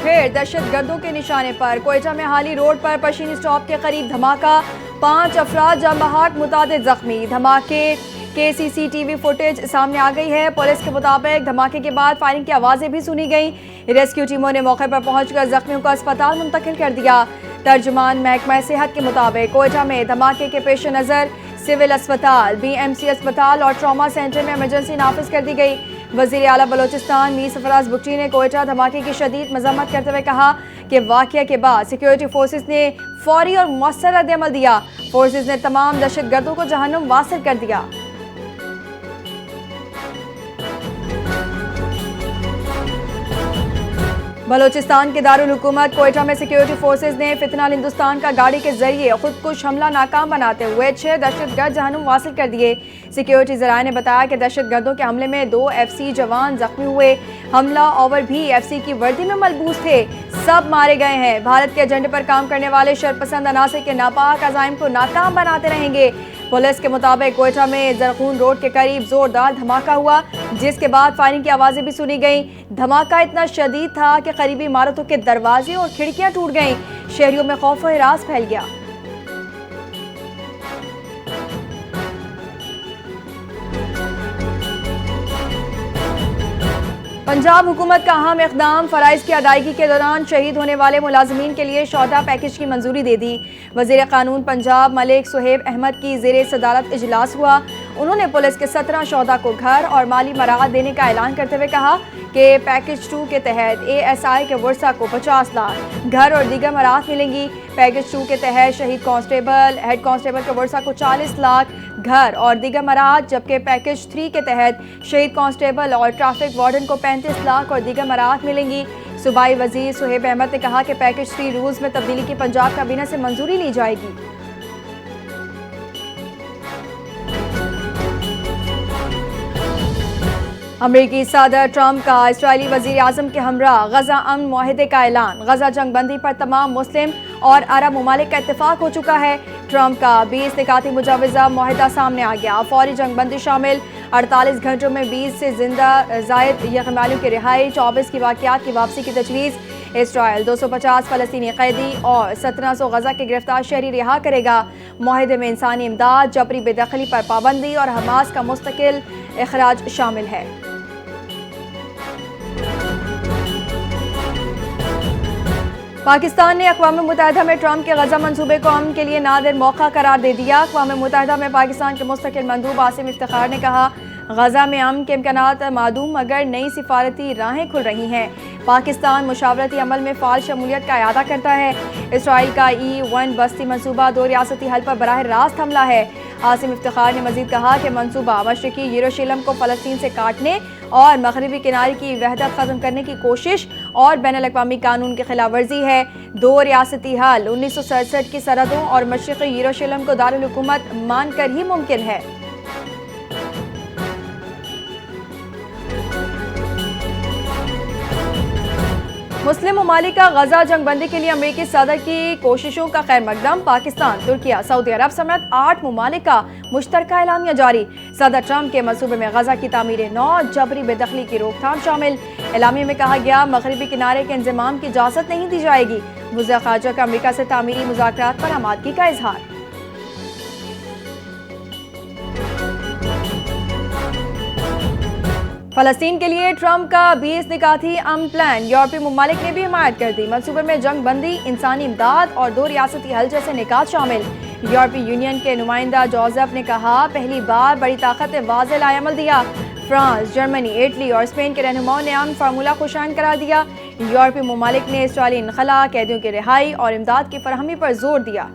फिर दहशत गर्दों के निशाने पर। कोयटा में हाली रोड पर पशीनी स्टॉप के करीब धमाका, 5 अफराद जमबहक, मुतादिद जख्मी। धमाके के सीसीटीवी फुटेज सामने आ गई है। पुलिस के मुताबिक धमाके के बाद फायरिंग की आवाजें भी सुनी गई। रेस्क्यू टीमों ने मौके पर पहुंचकर जख्मियों को अस्पताल मुंतकिल कर दिया। तर्जुमान महकमा सेहत के मुताबिक कोयटा में धमाके के पेश नज़र सिविल अस्पताल, BMC अस्पताल और ट्रॉमा सेंटर में इमरजेंसी नाफिज कर दी गई। वज़ीर आला बलोचिस्तान मीर सरफराज बुगटी ने कोयटा धमाके की शदीद मजम्मत करते हुए कहा कि वाक़या के बाद सिक्योरिटी फोर्सेस ने फौरी और मौसर रद्द-ए-अमल दिया। फोर्सेस ने तमाम दहशत गर्दों को जहन्नुम वासिल कर दिया। बलोचिस्तान के दारुल हुकूमत कोयटा में सिक्योरिटी फोर्सेज ने फितनाल हिंदुस्तान का गाड़ी के जरिए खुदकुश हमला नाकाम बनाते हुए 6 दहशतगर्द जहन्नुम वासिल कर दिए। सिक्योरिटी जराये ने बताया कि दहशतगर्दों के हमले में 2 FC जवान जख्मी हुए। हमला आवर भी FC की वर्दी में मलबूस थे, सब मारे गए हैं। भारत के एजेंडे पर काम करने वाले शरपसंद अनासर के नापाक अज़ाइम को नाकाम बनाते रहेंगे। पुलिस के मुताबिक कोयटा में जरखून रोड के करीब जोरदार धमाका हुआ, जिसके बाद फायरिंग की आवाजें भी सुनी गईं। धमाका इतना शदीद था कि करीबी इमारतों के दरवाजे और खिड़कियां टूट गईं। शहरियों में खौफ और हिरास फैल गया। पंजाब हुकूमत का अहम इक़दाम, फ़राइज़ की अदायगी के दौरान शहीद होने वाले मुलाजमीन के लिए शौहदा पैकेज की मंजूरी दे दी। वज़ीर क़ानून पंजाब मलिक सुहेब अहमद की ज़ेरे सदारत इजलास हुआ। उन्होंने पुलिस के 17 शौहदा को घर और माली मराहत देने का ऐलान करते हुए कहा कि पैकेज 2 के तहत ASI के वर्सा को 50 लाख घर और दीगर मराहत मिलेंगी। पैकेज 2 के तहत शहीद कांस्टेबल, हेड कांस्टेबल के वर्सा को 40 लाख घर और दीगर मराहत, जबकि पैकेज 3 के तहत शहीद कांस्टेबल और ट्रैफिक वार्डन को 35 लाख और दीगर मराहत मिलेंगी। सूबाई वजीर सुहेब अहमद ने कहा कि पैकेज 3 रूल्स में तब्दीली की पंजाब काबीना से मंजूरी ली जाएगी। अमरीकी सदर ट्रंप का इसराइली वजीर आजम के हमरा गजा अमन मुआहदे का ऐलान। गजा जंग बंदी पर तमाम मुस्लिम और अरब ममालिक का इत्तेफाक हो चुका है। ट्रंप का 20 निकाती मुजाविजा मुआहदा सामने आ गया। फौरी जंग बंदी शामिल 48 घंटों में 20 से जिंदा जायद यरगमालियों की रिहाई, 24 की वाक़यात की वापसी की तजवीज़। इसराइल 250 फ़लस्तीनी कैदी और 1700 गजा के गिरफ्तार शहरी रिहा करेगा। मुआहदे में इंसानी इमदाद, जबरी बेदखली पर पाबंदी और हमास का मुस्तकिल इखराज शामिल है। पाकिस्तान ने अक़वाम मुत्तहिदा में ट्रंप के गजा मंसूबे को अमन के लिए नादिर मौका करार दे दिया। अक़वाम मुत्तहिदा में पाकिस्तान के मुस्तकिल मंदूब आसिम इफ्तिखार ने कहा, गजा में अमन के इम्कानात मादूम मगर नई सिफारती राहें खुल रही हैं। पाकिस्तान मुशावरती अमल में फ़ाल शमूलियत का इरादा करता है। इसराइल का E-1 बस्ती मनसूबा 2 रियासती हल पर बराह रास्त हमला है। आसिम इफ्तिखार ने मजीद कहा कि मनसूबा मशरकी यरूशलेम को फ़लस्तीन से काटने और मगरबी किनारे की वहदत ख़त्म करने की कोशिश और बैनुल-अक़वामी कानून की खिलाफ वर्जी है। 2 रियासती हल 1967 की सरहदों और मशरक़ी यरूशलेम को दारुल हुकूमत मानकर ही मुमकिन है। मुस्लिम ममालिक का गजा जंगबंदी के लिए अमेरिकी सदर की कोशिशों का खैर मकदम। पाकिस्तान, तुर्किया, सऊदी अरब समेत 8 ममालिक का मुश्तरका एलामिया जारी। सदर ट्रंप के मंसूबे में गजा की तामीर नौ, जबरी बेदखली की रोकथाम शामिल। एलामिया में कहा गया, मगरबी किनारे के इंजमाम की इजाज़त नहीं दी जाएगी। वज़ीर ख़ारजा का अमेरिका से तामीरी मुज़ाकरात पर आमादगी का इजहार। फ़लस्तीन के लिए ट्रंप का 20 निकाती अमन प्लान यूरोपीय ममालिक ने भी हिमायत कर दी। मंसूबे में जंग बंदी, इंसानी इमदाद और 2 रियासती हल जैसे निकात शामिल। यूरोपीय यूनियन के नुमाइंदा जोसेफ ने कहा, पहली बार बड़ी ताकत ने वाज़ेह लाएअमल दिया। फ्रांस, जर्मनी, इटली और स्पेन के रहनुमाओं ने अमन फार्मूला को शाइन करार दिया। यूरोपीय ममालिक ने इसराइली इनखला, कैदियों की रिहाई और इमदाद की फराहमी पर जोर दिया।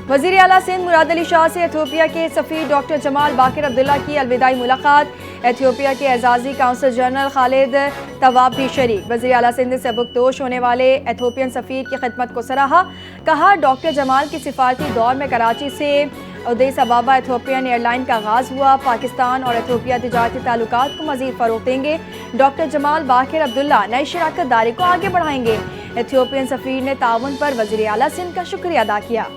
वज़ीर आला सिंध मुराद अली शाह से एथियोपिया के सफ़ीर डॉक्टर जमाल बाकिर अब्दुल्ला की अलविदाई मुलाकात। एथियोपिया के एजाज़ी काउंसल जनरल खालिद तवाब भी शरीक। वज़ीर आला सिंध से बुकदोश होने वाले एथियोपियन सफ़ीर की खिदमत को सराहा। कहा, डॉक्टर जमाल की सिफारती दौर में कराची से उद्देस अबाबा एथियोपियन एयरलाइन का आगाज़ हुआ। पाकिस्तान और एथियोपिया तिजारती ताल्लुकात को मज़ीद फ़रोग़ देंगे। डॉक्टर जमाल बाकिर अब्दुल्ला नई शराकत दारी को आगे बढ़ाएंगे। एथियोपियन सफ़ीर ने ताउन पर वज़ीर आला सिंध का शुक्रिया अदा किया।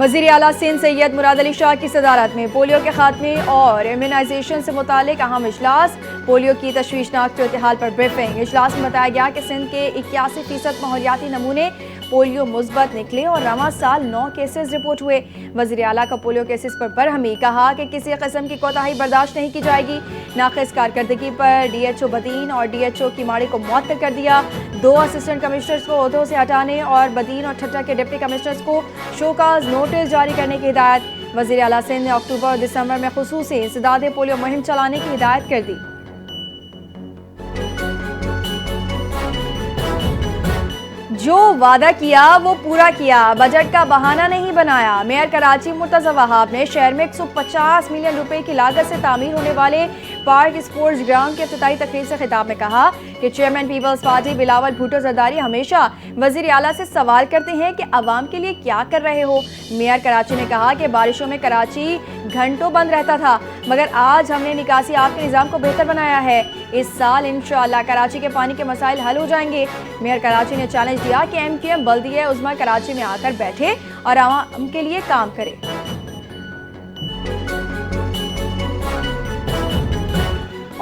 वज़ीर आला सिंध सैयद मुराद अली शाह की सदारत में पोलियो के खात्मे और इम्यूनाइजेशन से मुतालिक अहम इजलास। पोलियो की तशवीशनाक सूरत हाल पर ब्रीफिंग। इजलास में बताया गया कि सिंध के 81% माहौलियाती नमूने पोलियो मुस्बत निकले और रवां साल 9 केसेस रिपोर्ट हुए। वज़ीर आला का पोलियो केसेस पर बरहमी, कहा कि किसी किस्म की कोताही बर्दाश्त नहीं की जाएगी। नाक़िस कारकर्दगी पर DHO बदीन और DHO की माड़ी को मुअत्तल कर दिया। 2 असिस्टेंट कमिश्नर्स को ओहदों से हटाने और बदीन और ठट्टा के डिप्टी कमिश्नर्स को शोकाज नोटिस जारी करने की हिदायत। वज़ीर आला सिंध ने अक्टूबर और दिसंबर में खुसूसी इंसदादे पोलियो मुहिम चलाने की हिदायत कर दी। जो वादा किया वो पूरा किया, बजट का बहाना नहीं बनाया। मेयर कराची मुर्तज़ा वहाब ने शहर में 150 मिलियन रुपए की लागत से तामीर होने वाले पार्क स्पोर्ट्स ग्राउंड की इफ्तिताई तकरीर से खिताब में कहा कि चेयरमैन पीपल्स पार्टी बिलावल भुट्टो जरदारी हमेशा वज़ीर आला से सवाल करते हैं कि आवाम के लिए क्या कर रहे हो। मेयर कराची ने कहा कि बारिशों में कराची घंटों बंद रहता था, मगर आज हमने निकासी आब के निज़ाम को बेहतर बनाया है। इस साल इंशाअल्लाह कराची के पानी के मसाइल हल हो जाएंगे। मेयर कराची ने चैलेंज दिया कि MQM बल्दिया उज़्मा कराची में आकर बैठे और आवाम के लिए काम करे।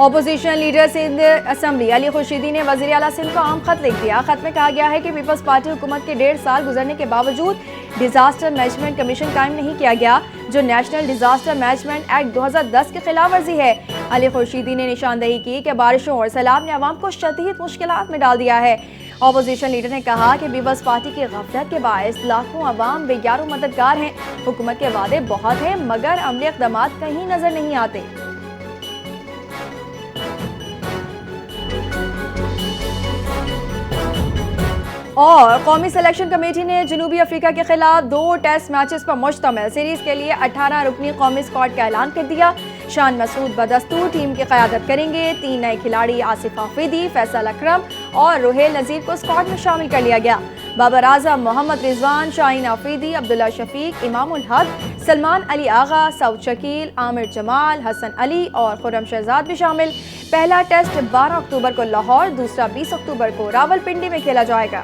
Opposition leader Sindh assembly Ali Khurshidi ने वज़ीर आला सिंध को आम खत लिख दिया। खत में कहा गया है कि पीपल्स पार्टी हुकूमत के 1.5 साल गुजरने के बावजूद डिजास्टर मैनेजमेंट कमीशन कायम नहीं किया गया, जो नेशनल डिजास्टर मैनेजमेंट एक्ट 2010 की खिलाफ वर्जी है। अली खुर्शीदी ने निशानदेही की कि बारिशों और सैलाब ने अवाम को शदीद मुश्किलात में डाल दिया है। ऑपोजिशन लीडर ने कहा कि पीपल्स पार्टी की गफलत के बायस लाखों अवाम बेयारो मददगार हैं। हुकूमत के वादे बहुत हैं, मगर अमली इक़दाम कहीं नजर नहीं आते। और कौमी सिलेक्शन कमेटी ने जनूबी अफ्रीका के खिलाफ 2 टेस्ट मैचेस पर मुश्तमिल सीरीज के लिए 18 रुकनी कौमी स्क्वाड का ऐलान कर दिया। शान मसूद बदस्तूर टीम की क़यादत करेंगे। 3 नए खिलाड़ी आसिफ आफरीदी, फैसल अकरम और रुहेल नज़ीर को स्क्वाड में शामिल कर लिया गया। बाबर आजम, मोहम्मद रिजवान, शाहीन आफरीदी, अब्दुल्ला शफीक, इमामुल हक, सलमान अली आगा, सऊद शकील, आमिर जमाल, हसन अली और खुर्रम शहजाद भी शामिल। पहला टेस्ट 12 अक्टूबर को लाहौर, दूसरा 20 अक्टूबर को रावलपिंडी में खेला जाएगा।